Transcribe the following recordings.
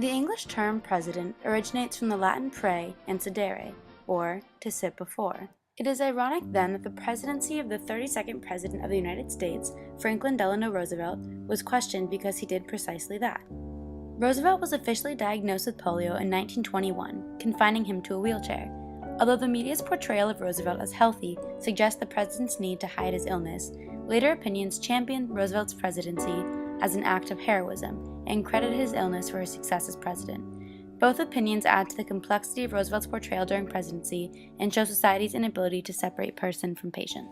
The English term president originates from the Latin prae and sedere, or to sit before. It is ironic then that the presidency of the 32nd President of the United States, Franklin Delano Roosevelt, was questioned because he did precisely that. Roosevelt was officially diagnosed with polio in 1921, confining him to a wheelchair. Although the media's portrayal of Roosevelt as healthy suggests the president's need to hide his illness, later opinions championed Roosevelt's presidency as an act of heroism and credited his illness for his success as president. Both opinions add to the complexity of Roosevelt's portrayal during presidency and show society's inability to separate person from patient.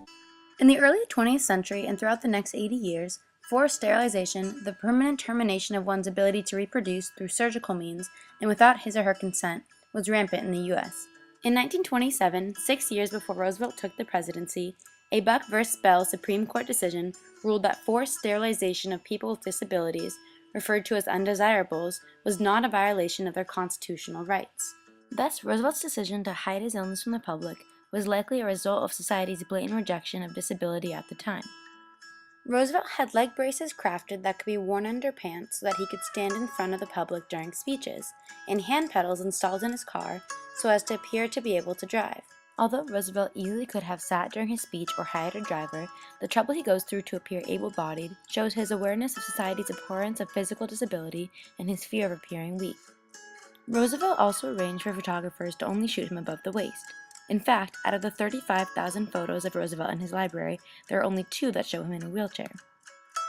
In the early 20th century and throughout the next 80 years, forced sterilization, the permanent termination of one's ability to reproduce through surgical means and without his or her consent, was rampant in the U.S. In 1927, 6 years before Roosevelt took the presidency, a Buck v. Bell Supreme Court decision ruled that forced sterilization of people with disabilities, referred to as undesirables, was not a violation of their constitutional rights. Thus, Roosevelt's decision to hide his illness from the public was likely a result of society's blatant rejection of disability at the time. Roosevelt had leg braces crafted that could be worn under pants so that he could stand in front of the public during speeches, and hand pedals installed in his car so as to appear to be able to drive. Although Roosevelt easily could have sat during his speech or hired a driver, the trouble he goes through to appear able-bodied shows his awareness of society's abhorrence of physical disability and his fear of appearing weak. Roosevelt also arranged for photographers to only shoot him above the waist. In fact, out of the 35,000 photos of Roosevelt in his library, there are only 2 that show him in a wheelchair.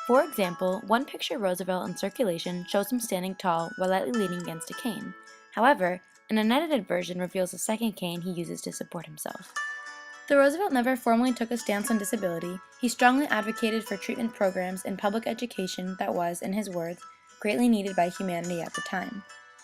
For example, one picture of Roosevelt in circulation shows him standing tall while lightly leaning against a cane. However, an unedited version reveals a second cane he uses to support himself. Though Roosevelt never formally took a stance on disability, he strongly advocated for treatment programs and public education that was, in his words, greatly needed by humanity at the time.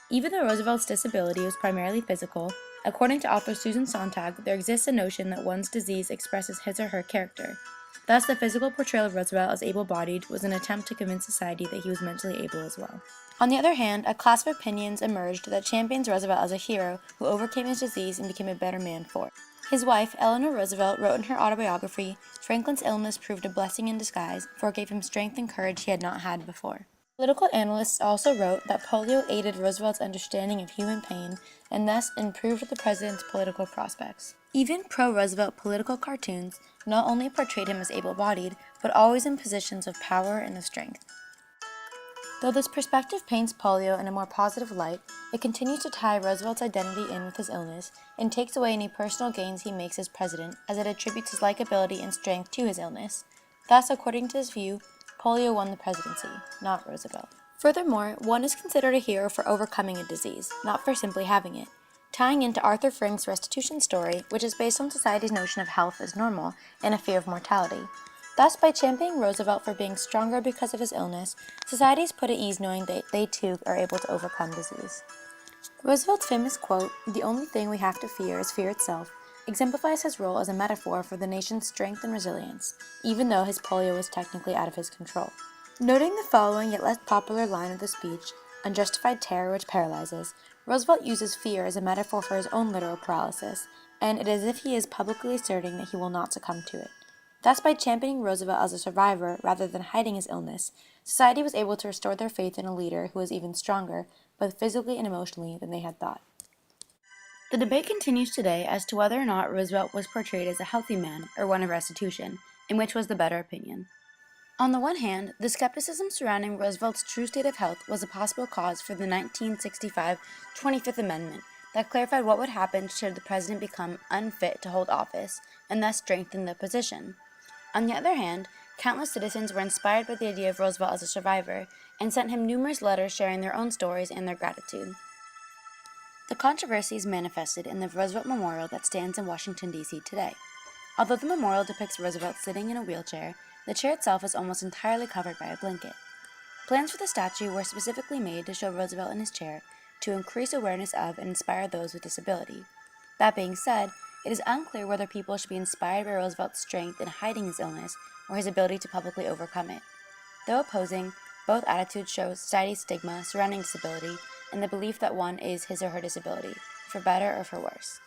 Even though Roosevelt's disability was primarily physical, according to author Susan Sontag, there exists a notion that one's disease expresses his or her character. Thus, the physical portrayal of Roosevelt as able-bodied was an attempt to convince society that he was mentally able as well. On the other hand, a class of opinions emerged that champions Roosevelt as a hero who overcame his disease and became a better man for it. His wife, Eleanor Roosevelt, wrote in her autobiography, "Franklin's illness proved a blessing in disguise, for it gave him strength and courage he had not had before." Political analysts also wrote that polio aided Roosevelt's understanding of human pain and thus improved the president's political prospects. Even pro-Roosevelt political cartoons not only portrayed him as able-bodied, but always in positions of power and of strength. Though this perspective paints polio in a more positive light, it continues to tie Roosevelt's identity in with his illness and takes away any personal gains he makes as president, as it attributes his likability and strength to his illness. Thus, according to this view, polio won the presidency, not Roosevelt. Furthermore, one is considered a hero for overcoming a disease, not for simply having it. Tying into Arthur Frank's restitution story, which is based on society's notion of health as normal and a fear of mortality. Thus, by championing Roosevelt for being stronger because of his illness, society is put at ease knowing that they too are able to overcome disease. Roosevelt's famous quote, "The only thing we have to fear is fear itself," exemplifies his role as a metaphor for the nation's strength and resilience, even though his polio was technically out of his control. Noting the following yet less popular line of the speech, "Unjustified terror which paralyzes," Roosevelt uses fear as a metaphor for his own literal paralysis, and it is as if he is publicly asserting that he will not succumb to it. Thus, by championing Roosevelt as a survivor rather than hiding his illness, society was able to restore their faith in a leader who was even stronger, both physically and emotionally, than they had thought. The debate continues today as to whether or not Roosevelt was portrayed as a healthy man or one of restitution, and which was the better opinion. On the one hand, the skepticism surrounding Roosevelt's true state of health was a possible cause for the 1965 25th Amendment that clarified what would happen should the president become unfit to hold office, and thus strengthen the position. On the other hand, countless citizens were inspired by the idea of Roosevelt as a survivor and sent him numerous letters sharing their own stories and their gratitude. The controversy is manifested in the Roosevelt Memorial that stands in Washington, D.C. today. Although the memorial depicts Roosevelt sitting in a wheelchair, the chair itself is almost entirely covered by a blanket. Plans for the statue were specifically made to show Roosevelt in his chair to increase awareness of and inspire those with disability. That being said, it is unclear whether people should be inspired by Roosevelt's strength in hiding his illness or his ability to publicly overcome it. Though opposing, both attitudes show society's stigma surrounding disability and the belief that one is his or her disability, for better or for worse.